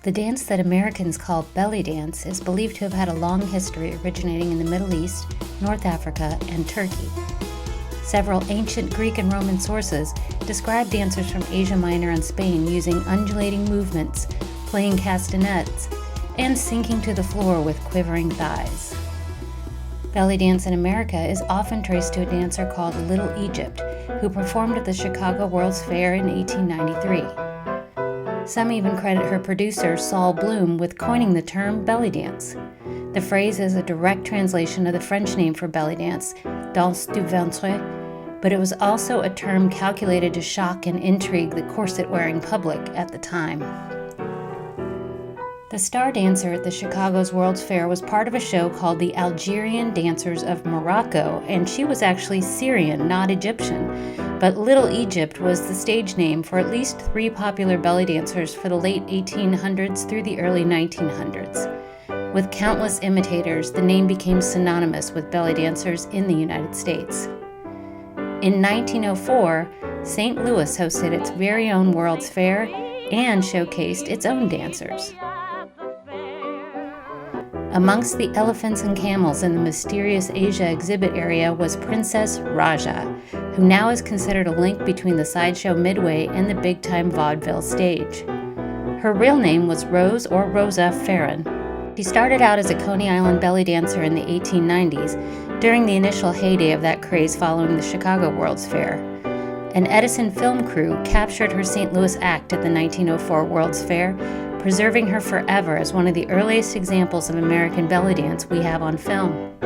The dance that Americans call Bellydance is believed to have had a long history originating in the Middle East, North Africa, and Turkey. Several ancient Greek and Roman sources describe dancers from Asia Minor and Spain using undulating movements, playing castanets, and sinking to the floor with quivering thighs. Belly dance in America is often traced to a dancer called Little Egypt, who performed at the Chicago World's Fair in 1893. Some even credit her producer, Saul Bloom, with coining the term belly dance. The phrase is a direct translation of the French name for belly dance, danse du ventre, but it was also a term calculated to shock and intrigue the corset-wearing public at the time. The star dancer at the Chicago's World's Fair was part of a show called the Algerian Dancers of Morocco, and she was actually Syrian, not Egyptian. But Little Egypt was the stage name for at least 3 popular belly dancers for the late 1800s through the early 1900s. With countless imitators, the name became synonymous with belly dancers in the United States. In 1904, St. Louis hosted its very own World's Fair and showcased its own dancers. Amongst the elephants and camels in the mysterious Asia exhibit area was Princess Raja, who now is considered a link between the sideshow Midway and the big-time vaudeville stage. Her real name was Rose or Rosa Farron. She started out as a Coney Island belly dancer in the 1890s, during the initial heyday of that craze following the Chicago World's Fair. An Edison film crew captured her St. Louis act at the 1904 World's Fair, preserving her forever as one of the earliest examples of American belly dance we have on film.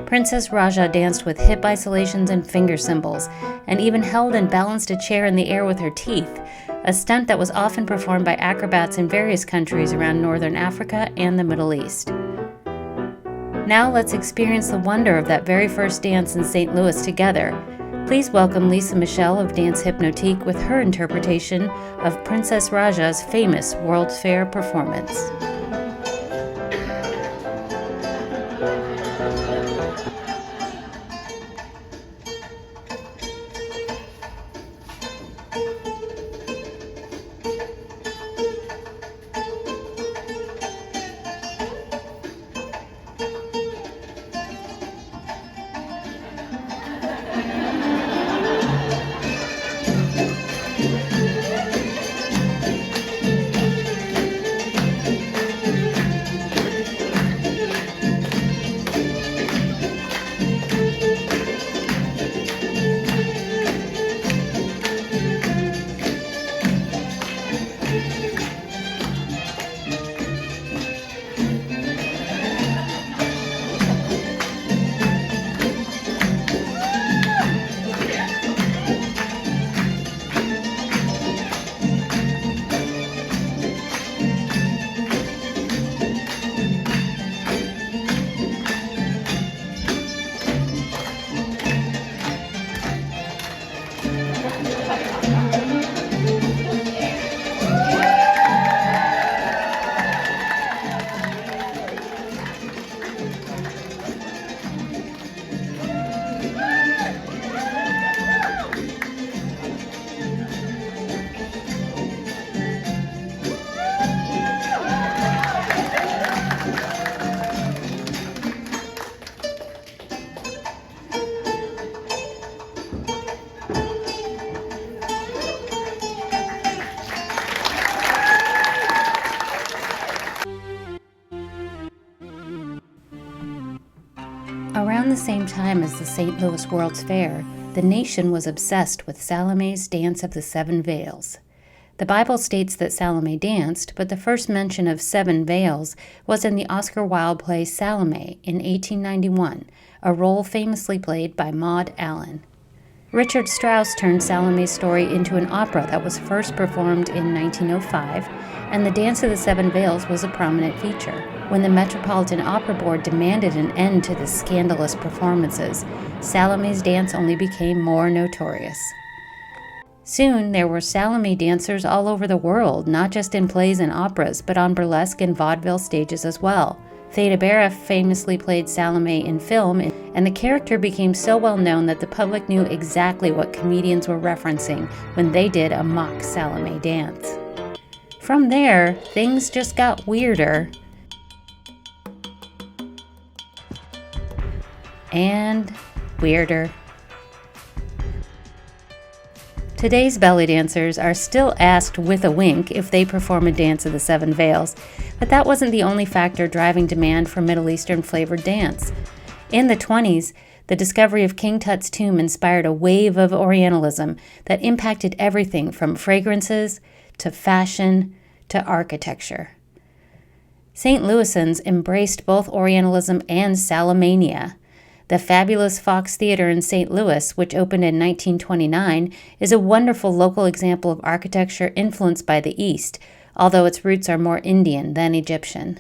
Princess Raja danced with hip isolations and finger cymbals, and even held and balanced a chair in the air with her teeth, a stunt that was often performed by acrobats in various countries around Northern Africa and the Middle East. Now let's experience the wonder of that very first dance in St. Louis together. Please welcome Lisa Michelle of Dance Hipnotique with her interpretation of Princess Raja's famous World's Fair performance. Around the same time as the St. Louis World's Fair, the nation was obsessed with Salome's Dance of the Seven Veils. The Bible states that Salome danced, but the first mention of 7 veils was in the Oscar Wilde play Salome in 1891, a role famously played by Maud Allan. Richard Strauss turned Salome's story into an opera that was first performed in 1905, and the Dance of the Seven Veils was a prominent feature. When the Metropolitan Opera Board demanded an end to the scandalous performances, Salome's dance only became more notorious. Soon, there were Salome dancers all over the world, not just in plays and operas, but on burlesque and vaudeville stages as well. Theda Bara famously played Salome in film, and the character became so well known that the public knew exactly what comedians were referencing when they did a mock Salome dance. From there, things just got weirder and weirder. Today's belly dancers are still asked with a wink if they perform a dance of the seven veils, but that wasn't the only factor driving demand for Middle Eastern flavored dance. In the 20s, the discovery of King Tut's tomb inspired a wave of Orientalism that impacted everything from fragrances to fashion to architecture. St. Louisans embraced both Orientalism and Salomania. The fabulous Fox Theater in St. Louis, which opened in 1929, is a wonderful local example of architecture influenced by the East, although its roots are more Indian than Egyptian.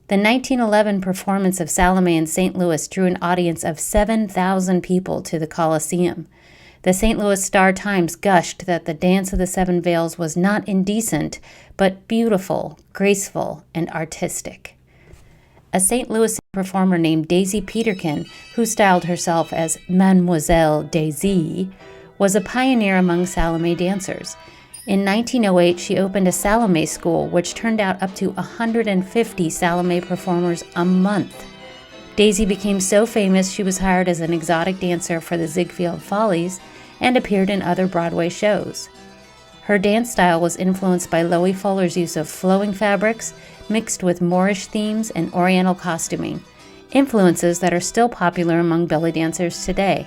The 1911 performance of Salome in St. Louis drew an audience of 7,000 people to the Coliseum. The St. Louis Star-Times gushed that the Dance of the Seven Veils was not indecent, but beautiful, graceful, and artistic. A St. Louis performer named Daisy Peterkin, who styled herself as Mademoiselle Daisy, was a pioneer among Salome dancers. In 1908, she opened a Salome school, which turned out up to 150 Salome performers a month. Daisy became so famous she was hired as an exotic dancer for the Ziegfeld Follies and appeared in other Broadway shows. Her dance style was influenced by Loie Fuller's use of flowing fabrics, mixed with Moorish themes and Oriental costuming, influences that are still popular among belly dancers today.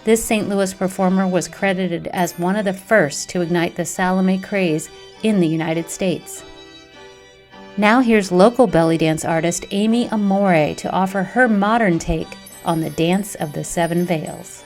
This St. Louis performer was credited as one of the first to ignite the Salome craze in the United States. Now here's local belly dance artist Amy Amore to offer her modern take on the Dance of the Seven Veils.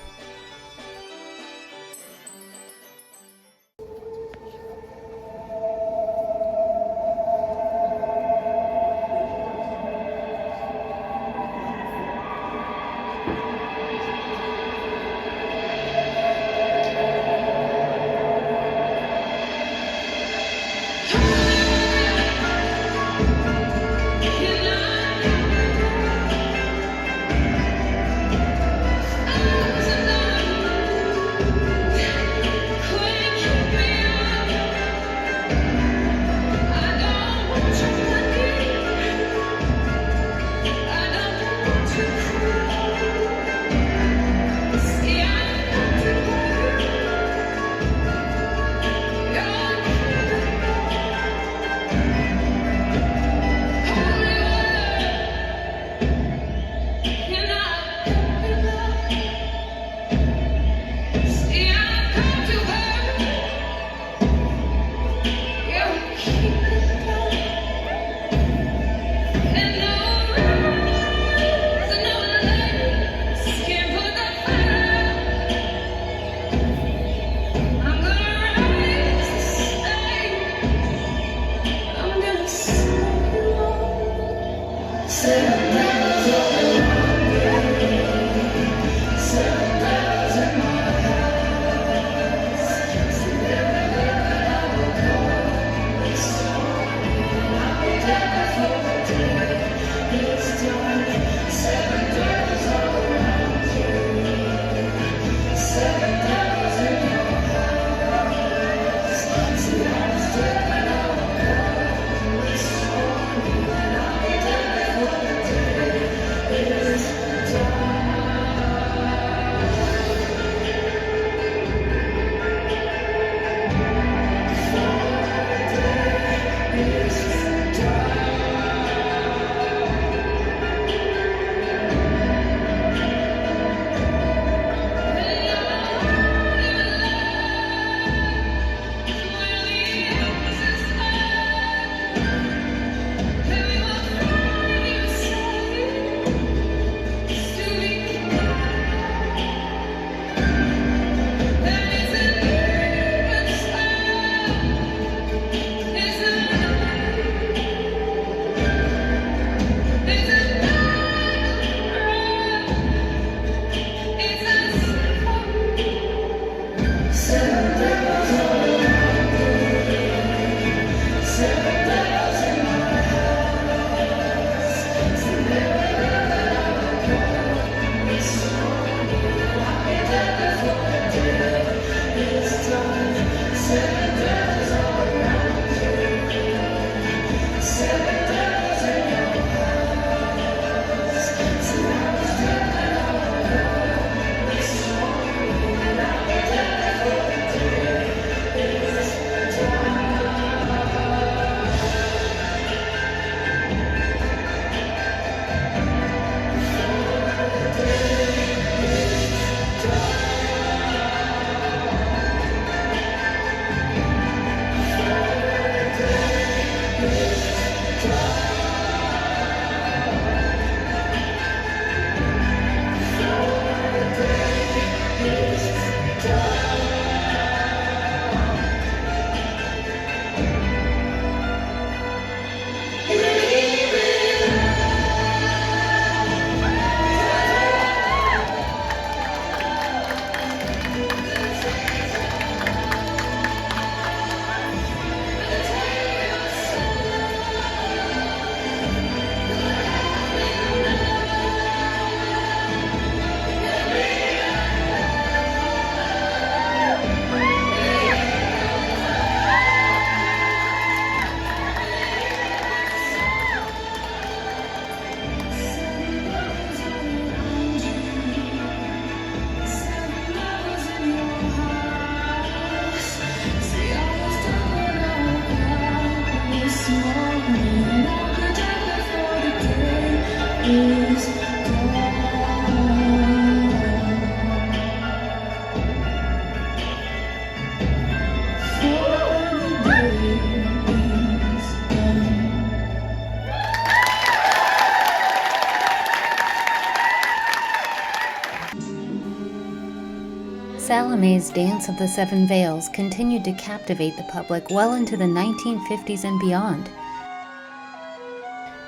Salome's Dance of the Seven Veils continued to captivate the public well into the 1950s and beyond.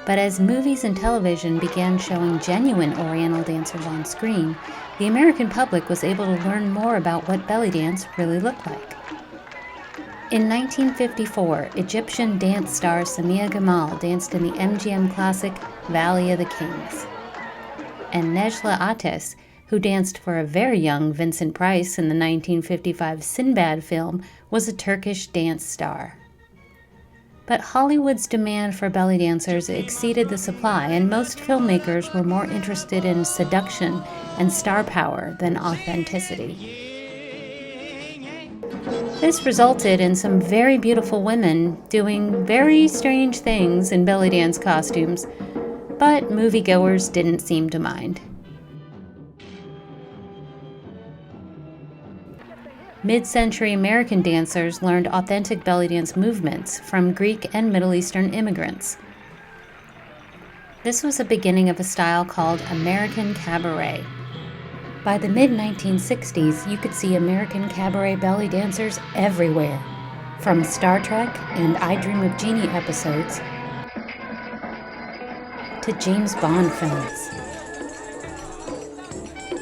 But as movies and television began showing genuine Oriental dancers on screen, the American public was able to learn more about what belly dance really looked like. In 1954, Egyptian dance star Samia Gamal danced in the MGM classic Valley of the Kings. And Necla Ates, who danced for a very young Vincent Price in the 1955 Sinbad film, was a Turkish dance star. But Hollywood's demand for belly dancers exceeded the supply, and most filmmakers were more interested in seduction and star power than authenticity. This resulted in some very beautiful women doing very strange things in belly dance costumes, but moviegoers didn't seem to mind. Mid-century American dancers learned authentic belly dance movements from Greek and Middle Eastern immigrants. This was the beginning of a style called American cabaret. By the mid-1960s, you could see American cabaret belly dancers everywhere, from Star Trek and I Dream of Jeannie episodes to James Bond films.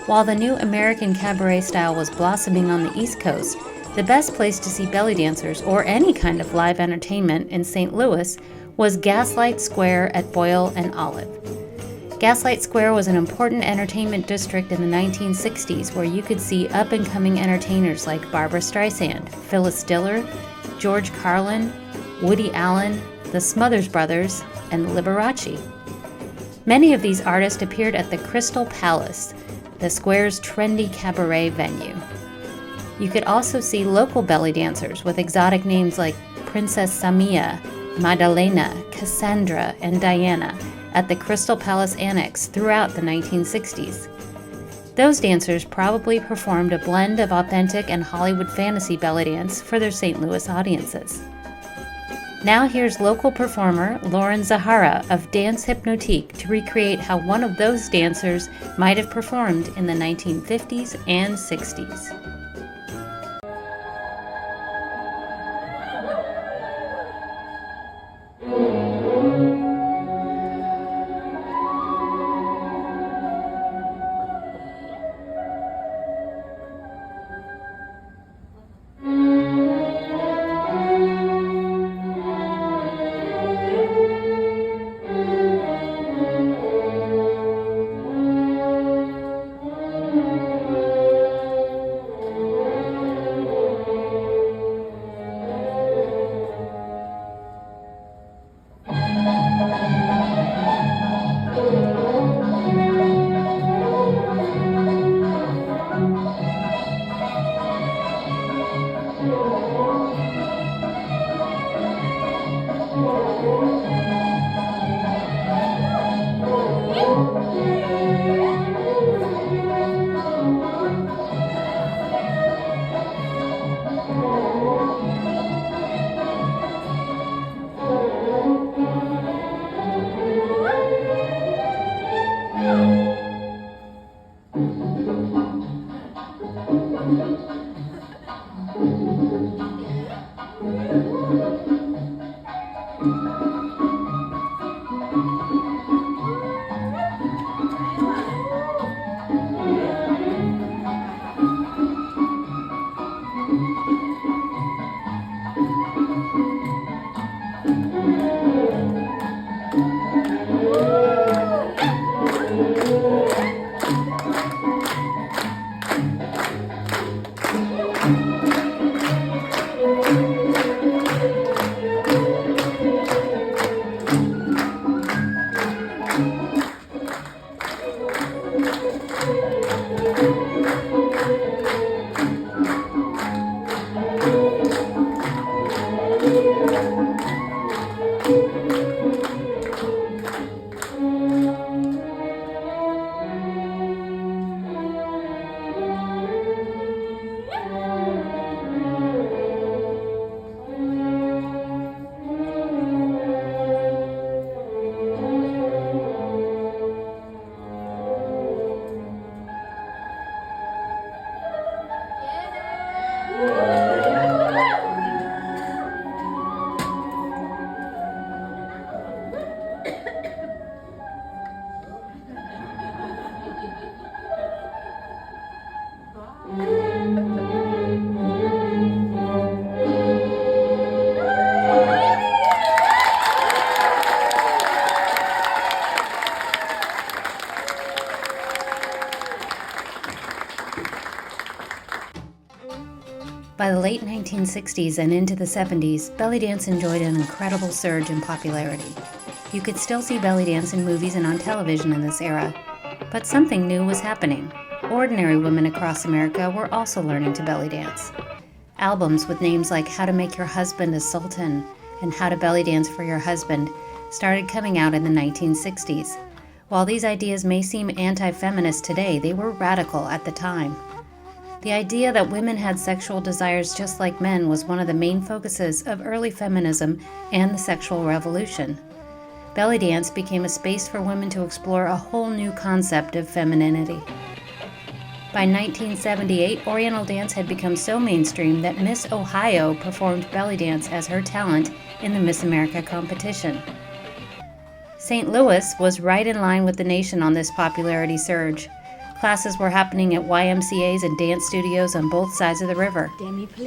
While the new American cabaret style was blossoming on the East Coast, the best place to see belly dancers or any kind of live entertainment in St. Louis was Gaslight Square at Boyle and Olive. Gaslight Square was an important entertainment district in the 1960s where you could see up-and-coming entertainers like Barbra Streisand, Phyllis Diller, George Carlin, Woody Allen, the Smothers Brothers, and Liberace. Many of these artists appeared at the Crystal Palace, the square's trendy cabaret venue. You could also see local belly dancers with exotic names like Princess Samia, Madalena, Cassandra, and Diana at the Crystal Palace Annex throughout the 1960s. Those dancers probably performed a blend of authentic and Hollywood fantasy belly dance for their St. Louis audiences. Now here's local performer Lauren Zehara of Dance Hipnotique to recreate how one of those dancers might have performed in the 1950s and 60s. 1960s and into the 70s, belly dance enjoyed an incredible surge in popularity. You could still see belly dance in movies and on television in this era, but something new was happening. Ordinary women across America were also learning to belly dance. Albums with names like How to Make Your Husband a Sultan and How to Belly Dance for Your Husband started coming out in the 1960s. While these ideas may seem anti-feminist today, they were radical at the time. The idea that women had sexual desires just like men was one of the main focuses of early feminism and the sexual revolution. Belly dance became a space for women to explore a whole new concept of femininity. By 1978, Oriental dance had become so mainstream that Miss Ohio performed belly dance as her talent in the Miss America competition. St. Louis was right in line with the nation on this popularity surge. Classes were happening at YMCAs and dance studios on both sides of the river.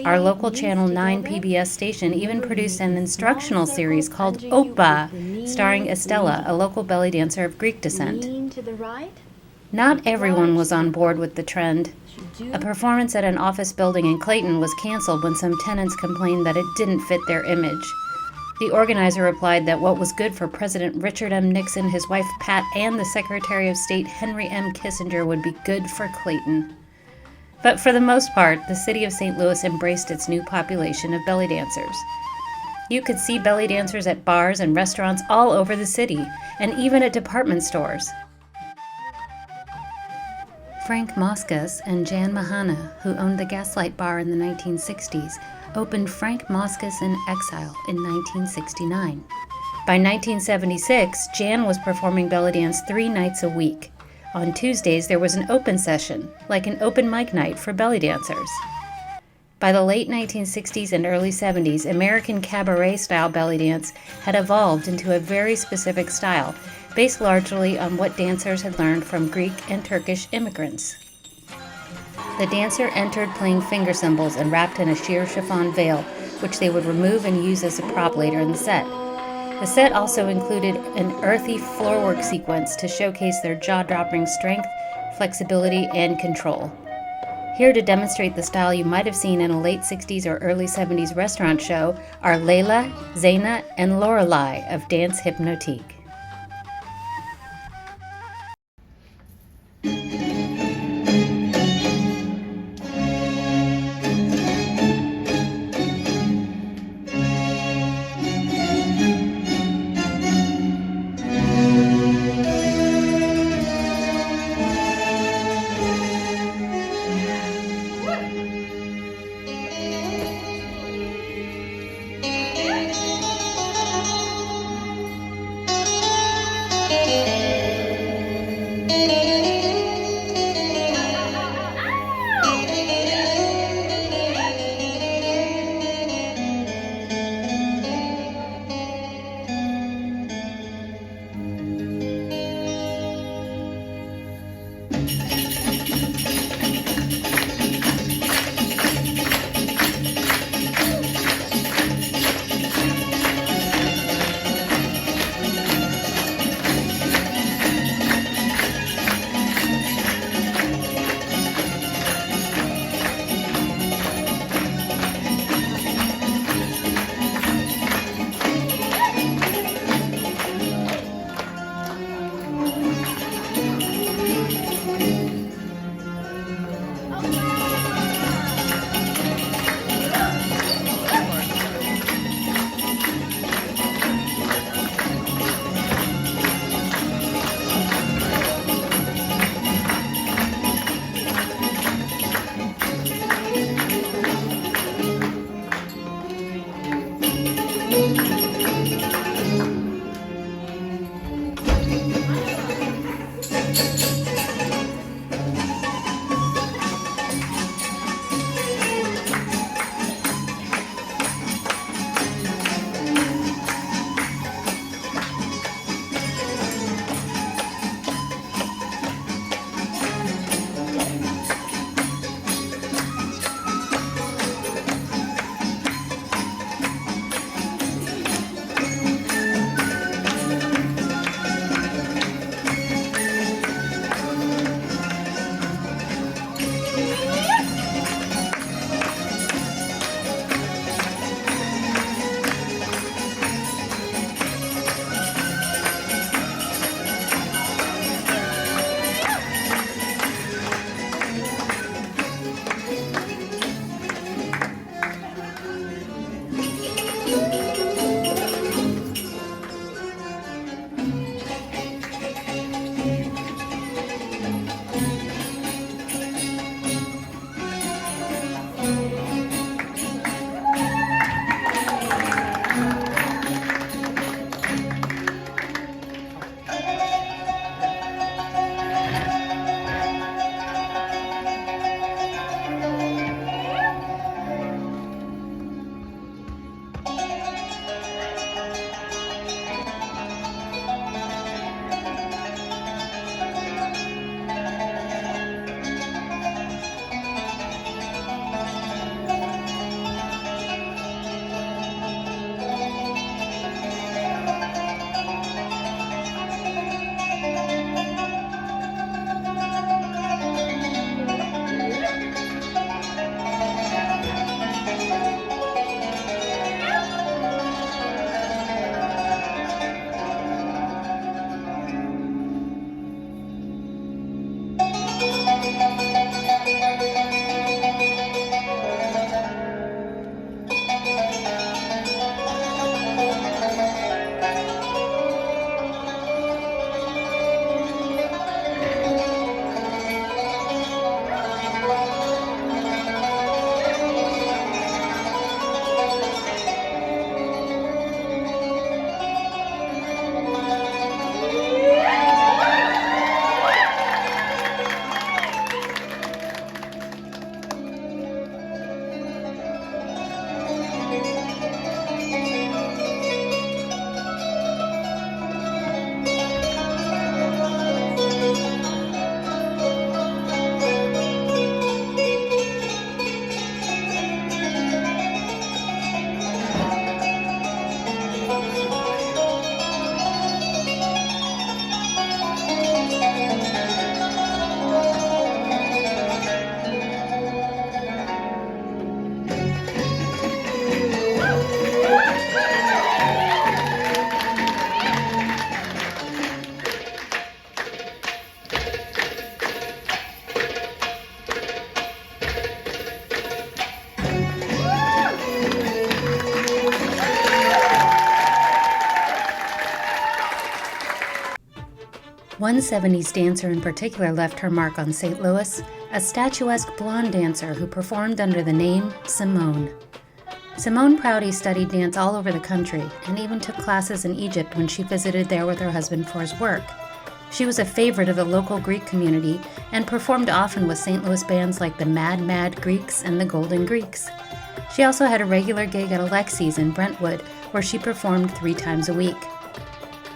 Our local Channel 9 PBS station even produced an instructional series called Opa, starring Estella, a local belly dancer of Greek descent. Not everyone was on board with the trend. A performance at an office building in Clayton was canceled when some tenants complained that it didn't fit their image. The organizer replied that what was good for President Richard M. Nixon, his wife Pat, and the Secretary of State Henry M. Kissinger would be good for Clayton. But for the most part, the city of St. Louis embraced its new population of belly dancers. You could see belly dancers at bars and restaurants all over the city, and even at department stores. Frank Moscas and Jan Mahana, who owned the Gaslight Bar in the 1960s, opened Frank Moscas in Exile in 1969. By 1976, Jan was performing belly dance 3 nights a week. On Tuesdays, there was an open session, like an open mic night for belly dancers. By the late 1960s and early 70s, American cabaret-style belly dance had evolved into a very specific style, based largely on what dancers had learned from Greek and Turkish immigrants. The dancer entered playing finger cymbals and wrapped in a sheer chiffon veil, which they would remove and use as a prop later in the set. The set also included an earthy floorwork sequence to showcase their jaw-dropping strength, flexibility, and control. Here to demonstrate the style you might have seen in a late 60s or early 70s restaurant show are Layla, Zaina, and Lorelei of Dance Hipnotique. One 70s dancer in particular left her mark on St. Louis, a statuesque blonde dancer who performed under the name Simone. Simone Prouty studied dance all over the country and even took classes in Egypt when she visited there with her husband for his work. She was a favorite of the local Greek community and performed often with St. Louis bands like the Mad Mad Greeks and the Golden Greeks. She also had a regular gig at Alexi's in Brentwood, where she performed 3 times a week.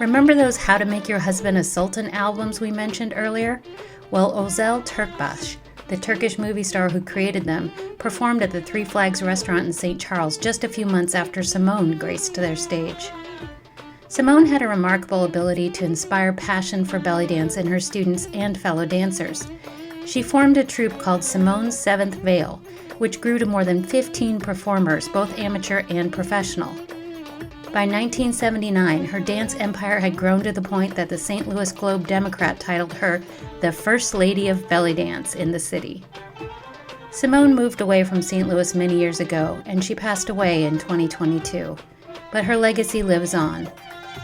Remember those How to Make Your Husband a Sultan albums we mentioned earlier? Well, Özel Türkbaş, the Turkish movie star who created them, performed at the Three Flags restaurant in St. Charles just a few months after Simone graced their stage. Simone had a remarkable ability to inspire passion for belly dance in her students and fellow dancers. She formed a troupe called Simone's Seventh Veil, which grew to more than 15 performers, both amateur and professional. By 1979, her dance empire had grown to the point that the St. Louis Globe-Democrat titled her the First Lady of Belly Dance in the city. Simone moved away from St. Louis many years ago, and she passed away in 2022. But her legacy lives on.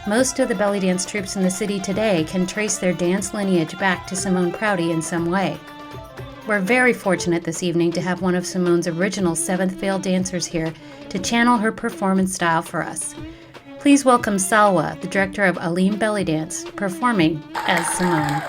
Most of the belly dance troupes in the city today can trace their dance lineage back to Simone Prouty in some way. We're very fortunate this evening to have one of Simone's original Seventh Veil dancers here to channel her performance style for us. Please welcome Salwa, the director of Alim Belly Dance, performing as Simone.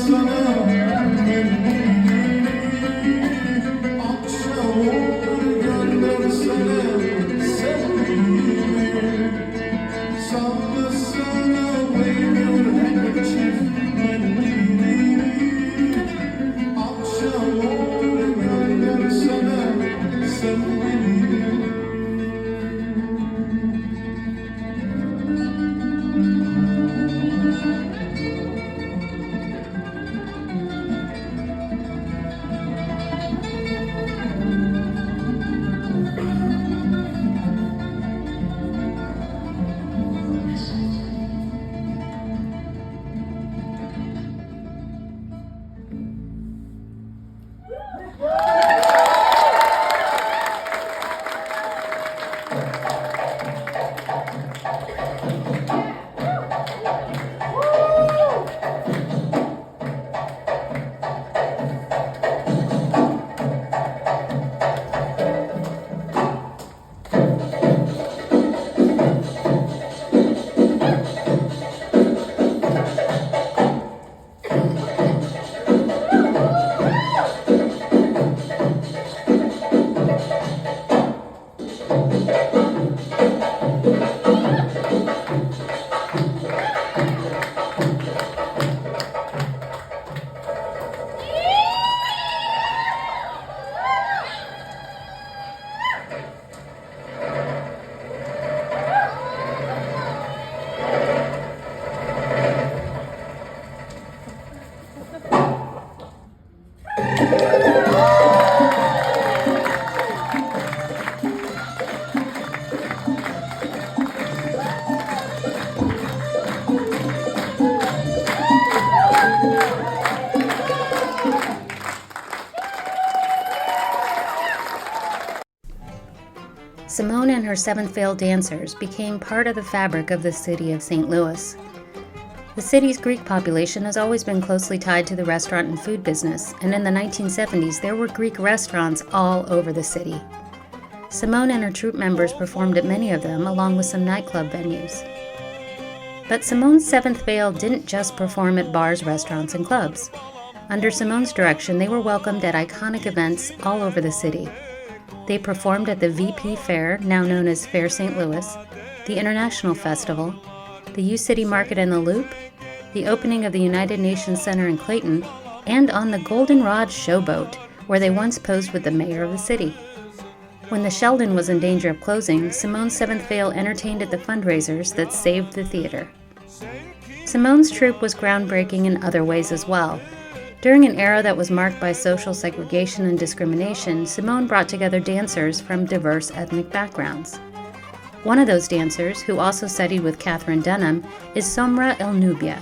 Sana Simone and her Seventh Veil dancers became part of the fabric of the city of St. Louis. The city's Greek population has always been closely tied to the restaurant and food business, and in the 1970s there were Greek restaurants all over the city. Simone and her troupe members performed at many of them, along with some nightclub venues. But Simone's Seventh Veil didn't just perform at bars, restaurants, and clubs. Under Simone's direction, they were welcomed at iconic events all over the city. They performed at the VP Fair, now known as Fair St. Louis, the International Festival, the U-City Market and the Loop, the opening of the United Nations Center in Clayton, and on the Goldenrod Showboat, where they once posed with the mayor of the city. When the Sheldon was in danger of closing, Simone's Seventh Veil entertained at the fundraisers that saved the theater. Simone's troupe was groundbreaking in other ways as well. During an era that was marked by social segregation and discrimination, Simone brought together dancers from diverse ethnic backgrounds. One of those dancers, who also studied with Catherine Dunham, is Somra El Nubia.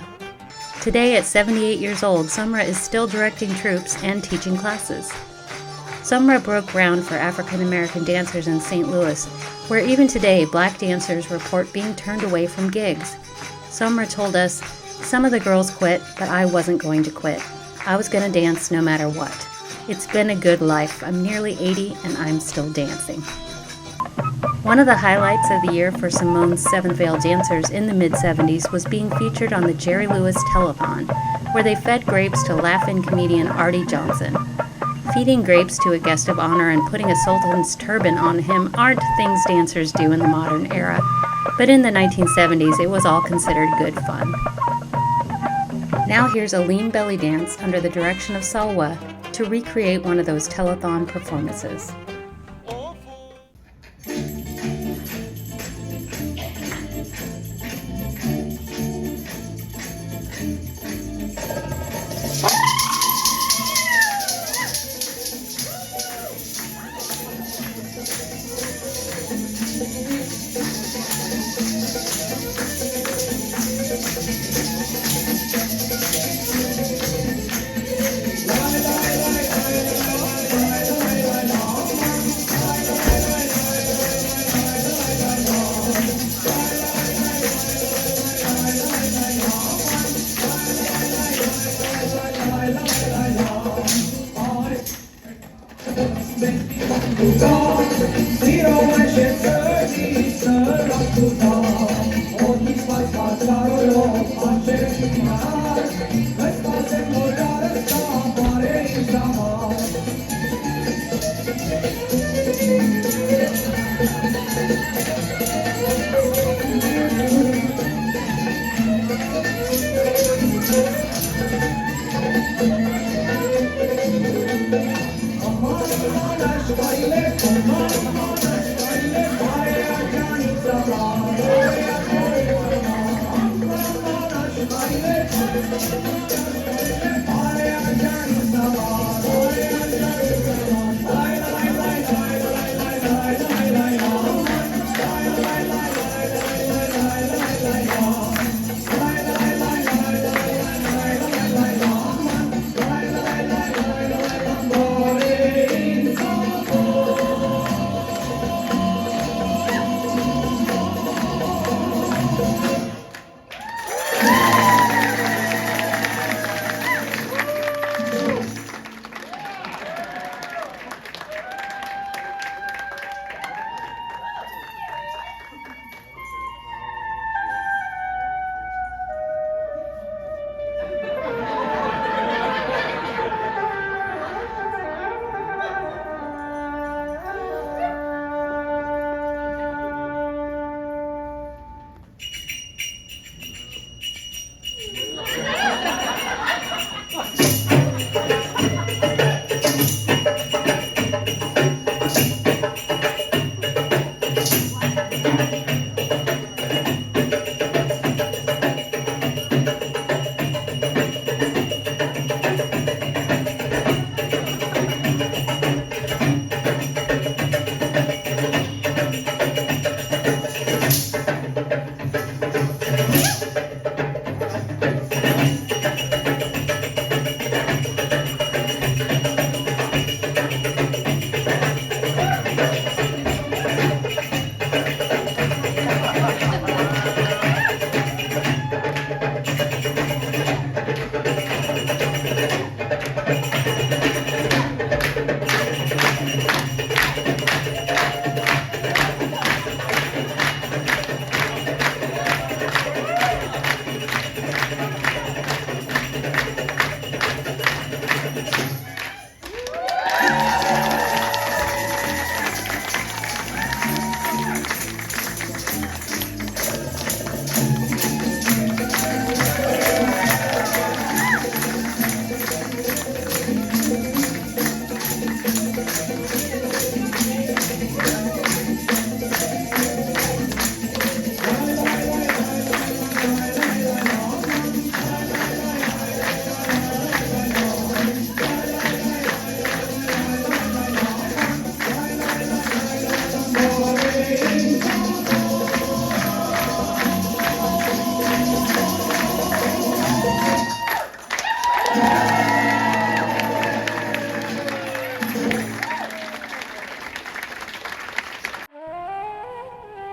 Today, at 78 years old, Somra is still directing troupes and teaching classes. Somra broke ground for African American dancers in St. Louis, where even today Black dancers report being turned away from gigs. Somra told us, "Some of the girls quit, but I wasn't going to quit. I was going to dance no matter what. It's been a good life. I'm nearly 80 and I'm still dancing." One of the highlights of the year for Simone's Seventh Veil dancers in the mid-70s was being featured on the Jerry Lewis Telethon, where they fed grapes to laugh-in comedian Artie Johnson. Feeding grapes to a guest of honor and putting a sultan's turban on him aren't things dancers do in the modern era, but in the 1970s it was all considered good fun. Now here's Aline Bellydance under the direction of Salwa to recreate one of those telethon performances.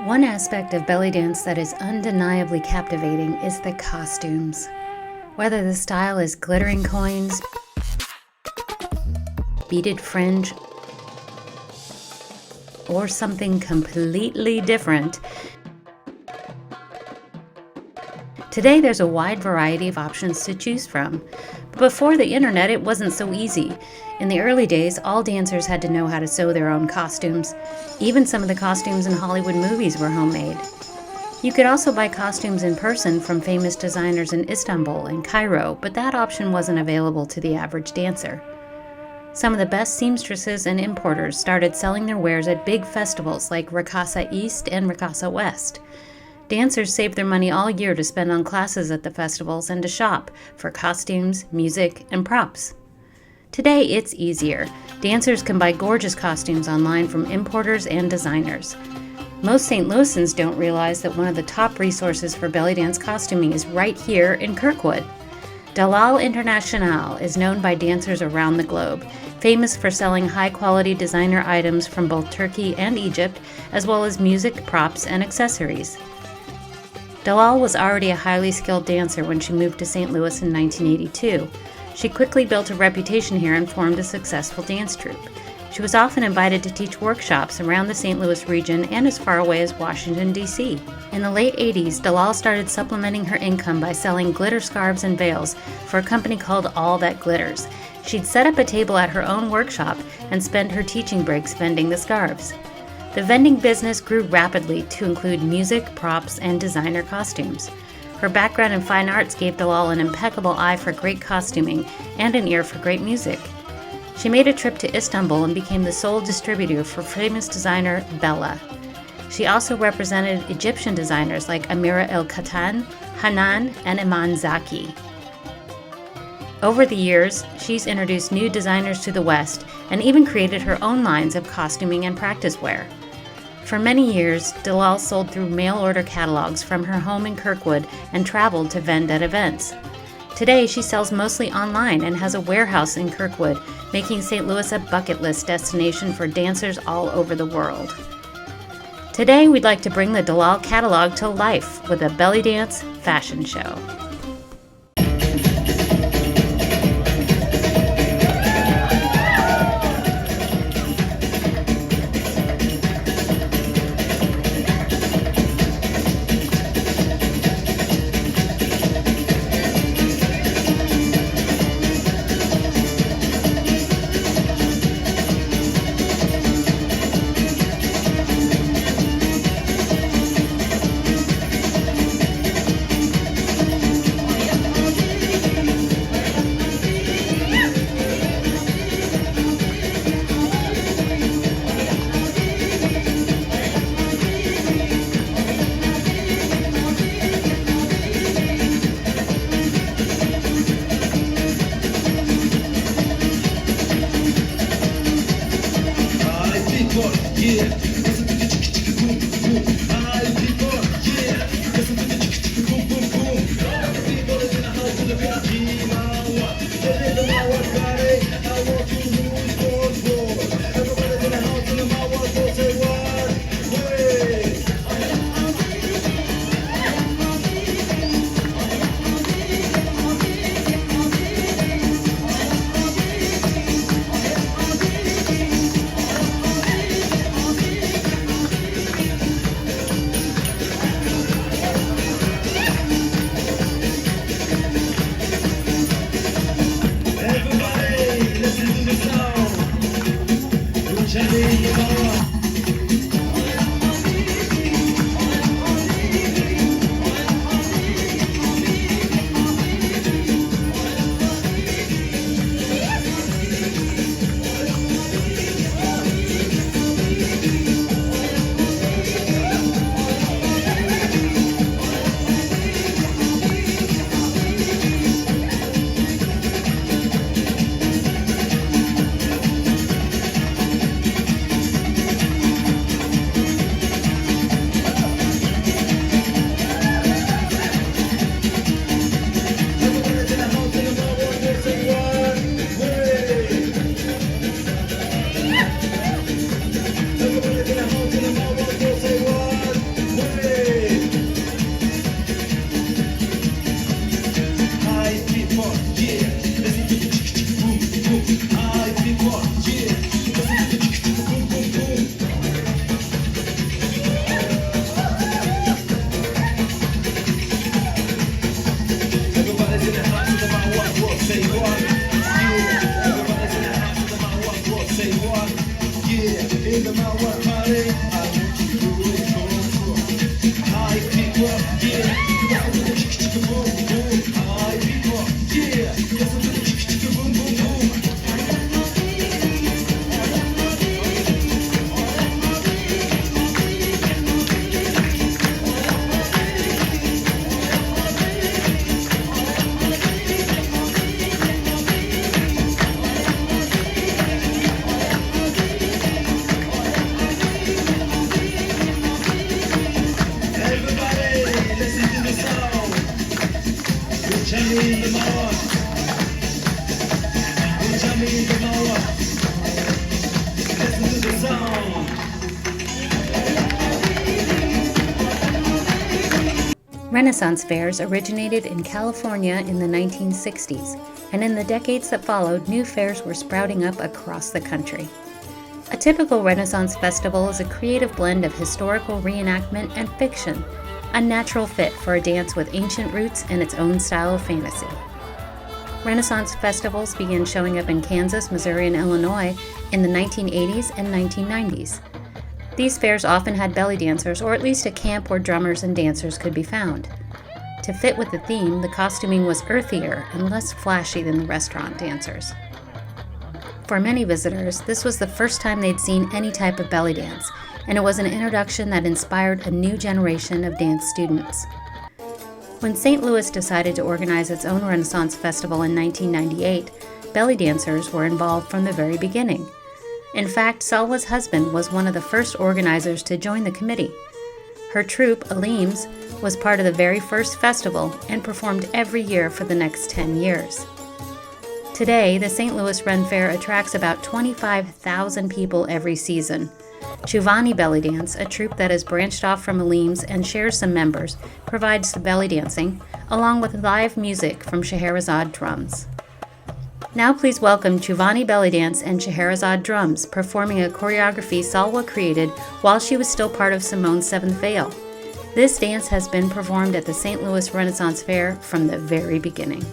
One aspect of belly dance that is undeniably captivating is the costumes. Whether the style is glittering coins, beaded fringe, or something completely different, today there's a wide variety of options to choose from. But before the internet, it wasn't so easy. In the early days, all dancers had to know how to sew their own costumes. Even some of the costumes in Hollywood movies were homemade. You could also buy costumes in person from famous designers in Istanbul and Cairo, but that option wasn't available to the average dancer. Some of the best seamstresses and importers started selling their wares at big festivals like Rakasa East and Rakasa West. Dancers saved their money all year to spend on classes at the festivals and to shop for costumes, music, and props. Today, it's easier. Dancers can buy gorgeous costumes online from importers and designers. Most St. Louisans don't realize that one of the top resources for belly dance costuming is right here in Kirkwood. Dalal International is known by dancers around the globe, famous for selling high-quality designer items from both Turkey and Egypt, as well as music, props, and accessories. Dalal was already a highly skilled dancer when she moved to St. Louis in 1982. She quickly built a reputation here and formed a successful dance troupe. She was often invited to teach workshops around the St. Louis region and as far away as Washington, D.C. In the late 80s, Dalal started supplementing her income by selling glitter scarves and veils for a company called All That Glitters. She'd set up a table at her own workshop and spend her teaching breaks vending the scarves. The vending business grew rapidly to include music, props, and designer costumes. Her background in fine arts gave Dalal an impeccable eye for great costuming and an ear for great music. She made a trip to Istanbul and became the sole distributor for famous designer Bella. She also represented Egyptian designers like Amira El Katan, Hanan, and Iman Zaki. Over the years, she's introduced new designers to the West and even created her own lines of costuming and practice wear. For many years, Dalal sold through mail-order catalogs from her home in Kirkwood and traveled to vend at events. Today, she sells mostly online and has a warehouse in Kirkwood, making St. Louis a bucket list destination for dancers all over the world. Today, we'd like to bring the Dalal catalog to life with a belly dance fashion show. Renaissance fairs originated in California in the 1960s, and in the decades that followed, new fairs were sprouting up across the country. A typical Renaissance festival is a creative blend of historical reenactment and fiction, a natural fit for a dance with ancient roots and its own style of fantasy. Renaissance festivals began showing up in Kansas, Missouri, and Illinois in the 1980s and 1990s. These fairs often had belly dancers, or at least a camp where drummers and dancers could be found. To fit with the theme, the costuming was earthier and less flashy than the restaurant dancers. For many visitors, this was the first time they'd seen any type of belly dance, and it was an introduction that inspired a new generation of dance students. When St. Louis decided to organize its own Renaissance festival in 1998, belly dancers were involved from the very beginning. In fact, Salwa's husband was one of the first organizers to join the committee. Her troupe, Aleem's, was part of the very first festival and performed every year for the next 10 years. Today, the St. Louis Ren Fair attracts about 25,000 people every season. Chuvani Belly Dance, a troupe that has branched off from Aleem's and shares some members, provides the belly dancing, along with live music from Scheherazade drums. Now please welcome Chuvani Belly Dance and Scheherazade drums, performing a choreography Salwa created while she was still part of Simone's Seventh Veil. This dance has been performed at the St. Louis Renaissance Fair from the very beginning.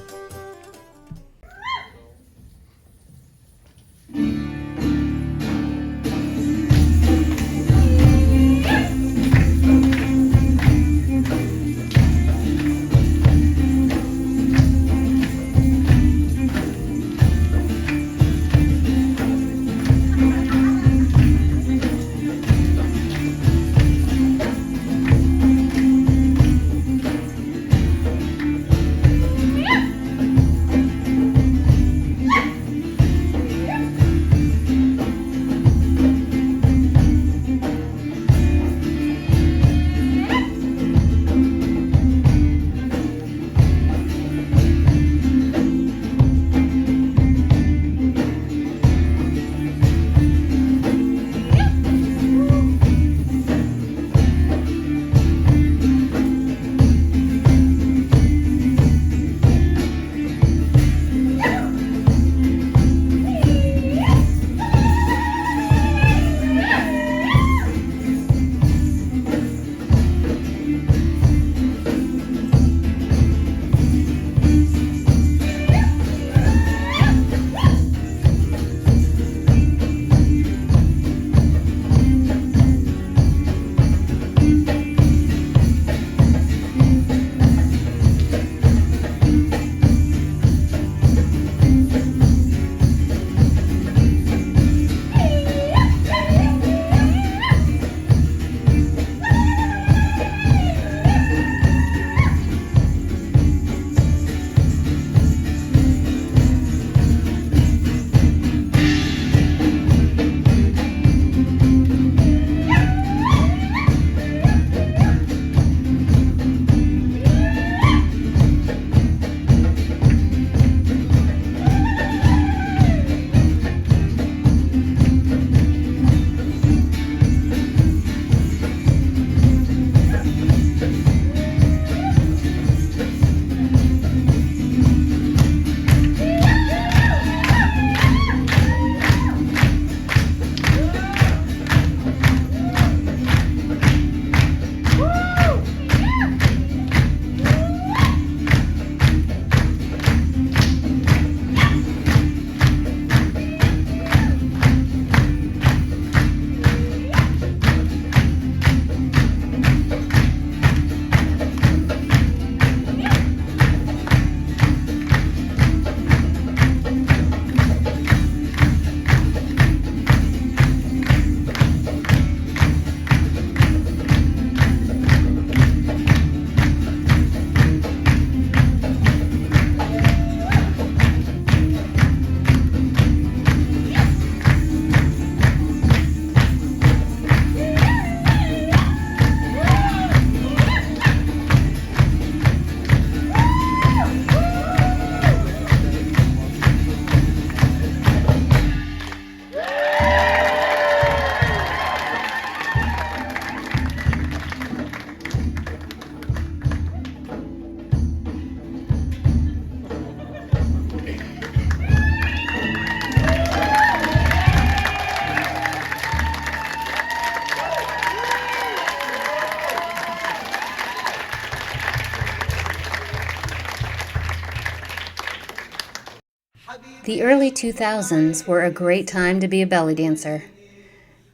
The early 2000s were a great time to be a belly dancer.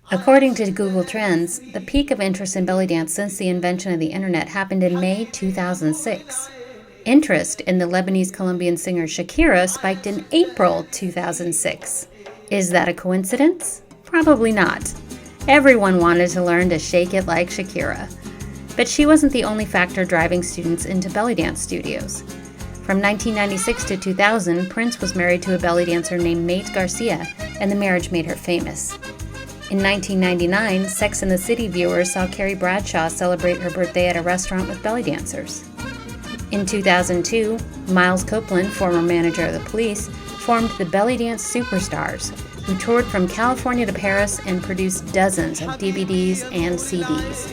According to Google Trends, the peak of interest in belly dance since the invention of the internet happened in May 2006. Interest in the Lebanese-Colombian singer Shakira spiked in April 2006. Is that a coincidence? Probably not. Everyone wanted to learn to shake it like Shakira. But she wasn't the only factor driving students into belly dance studios. From 1996 to 2000, Prince was married to a belly dancer named Mate Garcia, and the marriage made her famous. In 1999, Sex and the City viewers saw Carrie Bradshaw celebrate her birthday at a restaurant with belly dancers. In 2002, Miles Copeland, former manager of the Police, formed the Belly Dance Superstars, who toured from California to Paris and produced dozens of DVDs and CDs.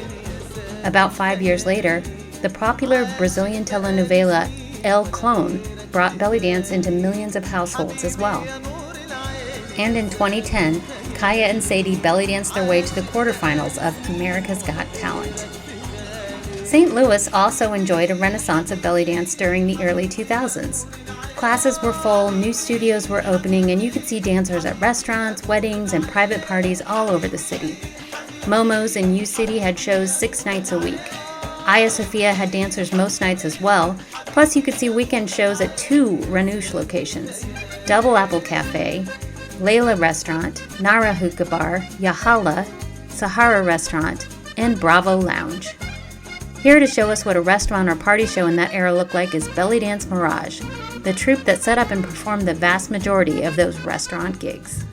About 5 years later, the popular Brazilian telenovela El Clone brought belly dance into millions of households as well. And in 2010, Kaya and Sadie belly danced their way to the quarterfinals of America's Got Talent. St. Louis also enjoyed a renaissance of belly dance during the early 2000s. Classes were full, new studios were opening, and you could see dancers at restaurants, weddings, and private parties all over the city. Momo's in U-City had shows 6 nights a week. Aya Sophia had dancers most nights as well, plus you could see weekend shows at 2 Ranouche locations, Double Apple Cafe, Layla Restaurant, Nara Hookah Bar, Yahala, Sahara Restaurant, and Bravo Lounge. Here to show us what a restaurant or party show in that era looked like is Belly Dance Mirage, the troupe that set up and performed the vast majority of those restaurant gigs.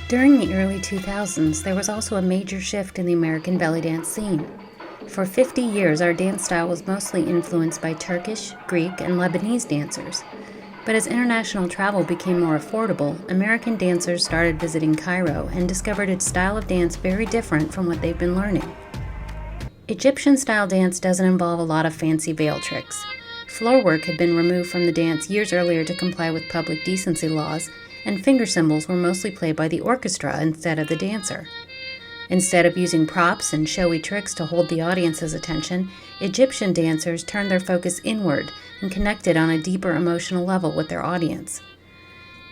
During the early 2000s, there was also a major shift in the American belly dance scene. For 50 years, our dance style was mostly influenced by Turkish, Greek, and Lebanese dancers. But as international travel became more affordable, American dancers started visiting Cairo and discovered a style of dance very different from what they've been learning. Egyptian-style dance doesn't involve a lot of fancy veil tricks. Floor work had been removed from the dance years earlier to comply with public decency laws, and finger cymbals were mostly played by the orchestra instead of the dancer. Instead of using props and showy tricks to hold the audience's attention, Egyptian dancers turned their focus inward and connected on a deeper emotional level with their audience.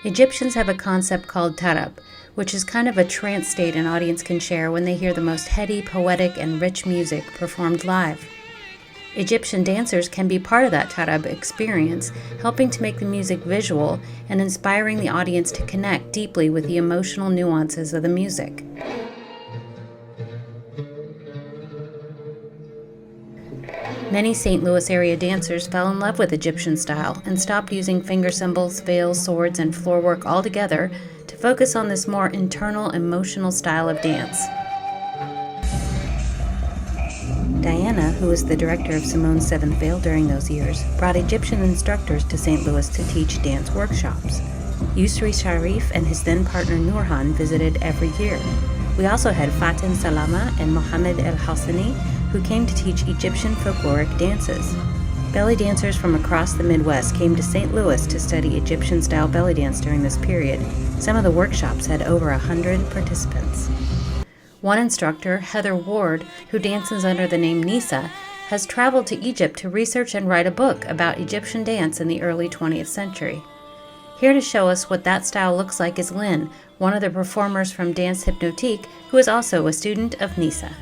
Egyptians have a concept called tarab, which is kind of a trance state an audience can share when they hear the most heady, poetic, and rich music performed live. Egyptian dancers can be part of that tarab experience, helping to make the music visual and inspiring the audience to connect deeply with the emotional nuances of the music. Many St. Louis area dancers fell in love with Egyptian style and stopped using finger cymbals, veils, swords, and floor work altogether to focus on this more internal, emotional style of dance. Diana, who was the director of Simone's Seventh Veil during those years, brought Egyptian instructors to St. Louis to teach dance workshops. Yusri Sharif and his then partner Nurhan visited every year. We also had Fatin Salama and Mohammed El Hassani, who came to teach Egyptian folkloric dances. Belly dancers from across the Midwest came to St. Louis to study Egyptian-style belly dance during this period. Some of the workshops had over 100 participants. One instructor, Heather Ward, who dances under the name Nisa, has traveled to Egypt to research and write a book about Egyptian dance in the early 20th century. Here to show us what that style looks like is Lynn, one of the performers from Dance Hipnotique, who is also a student of Nisa.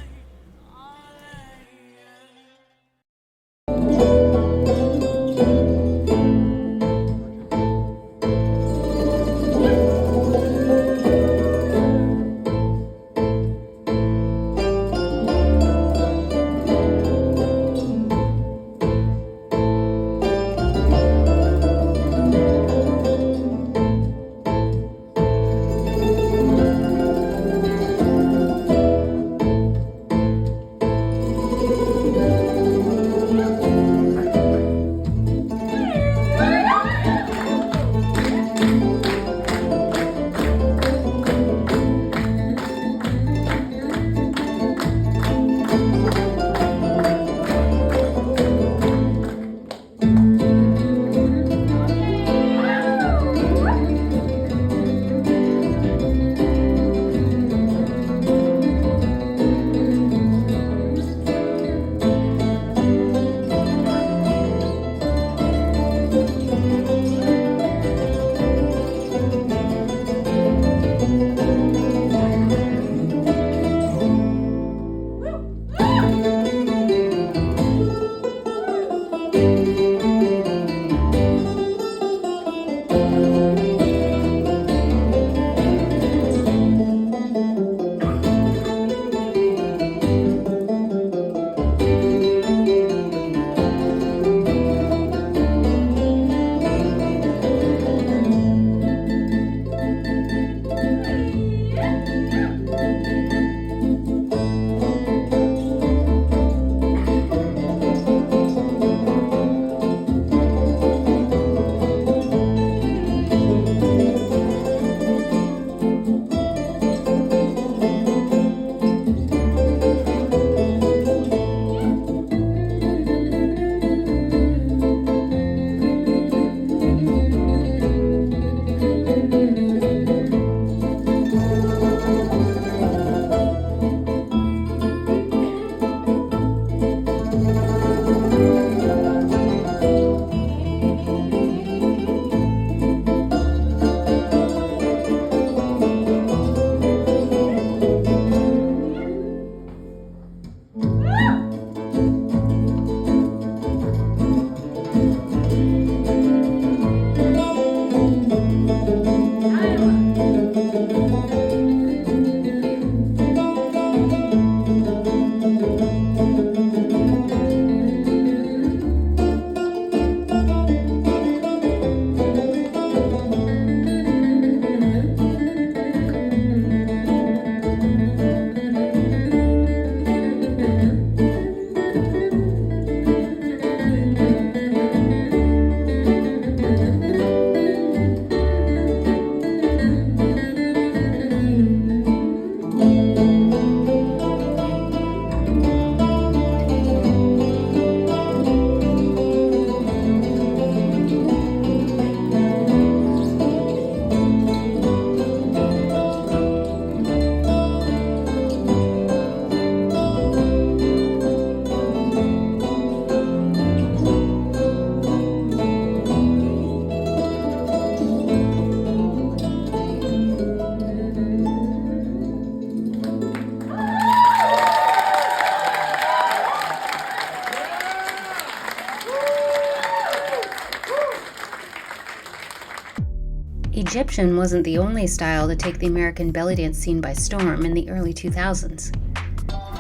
Egyptian wasn't the only style to take the American belly dance scene by storm in the early 2000s.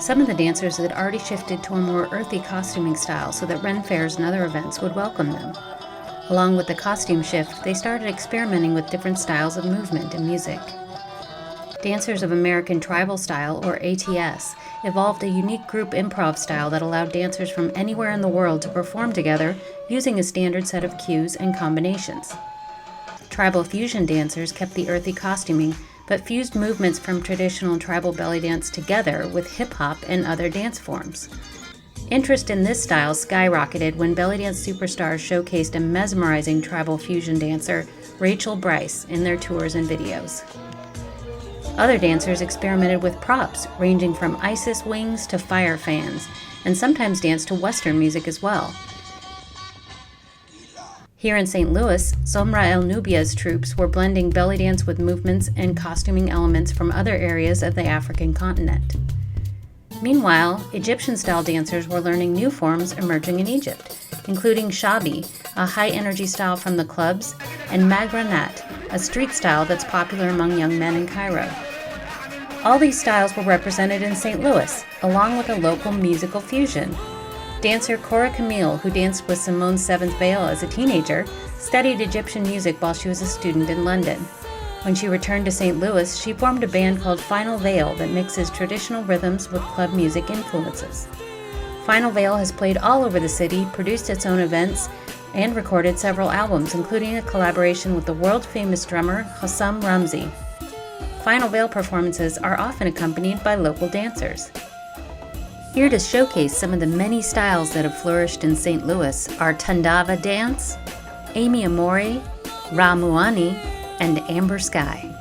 Some of the dancers had already shifted to a more earthy costuming style so that Ren fairs and other events would welcome them. Along with the costume shift, they started experimenting with different styles of movement and music. Dancers of American Tribal Style, or ATS, evolved a unique group improv style that allowed dancers from anywhere in the world to perform together using a standard set of cues and combinations. Tribal fusion dancers kept the earthy costuming, but fused movements from traditional tribal belly dance together with hip-hop and other dance forms. Interest in this style skyrocketed when belly dance superstars showcased a mesmerizing tribal fusion dancer, Rachel Bryce, in their tours and videos. Other dancers experimented with props, ranging from ISIS wings to fire fans, and sometimes danced to Western music as well. Here in St. Louis, Somra El Nubia's troupes were blending belly dance with movements and costuming elements from other areas of the African continent. Meanwhile, Egyptian-style dancers were learning new forms emerging in Egypt, including shabi, a high-energy style from the clubs, and magranat, a street style that's popular among young men in Cairo. All these styles were represented in St. Louis, along with a local musical fusion. Dancer Cora Camille, who danced with Simone's Seventh Veil as a teenager, studied Egyptian music while she was a student in London. When she returned to St. Louis, she formed a band called Final Veil that mixes traditional rhythms with club music influences. Final Veil has played all over the city, produced its own events, and recorded several albums, including a collaboration with the world-famous drummer Hossam Ramzi. Final Veil performances are often accompanied by local dancers. Here to showcase some of the many styles that have flourished in St. Louis are Tandava Dance, Amy Amore, Ramuani, and Amber Sky.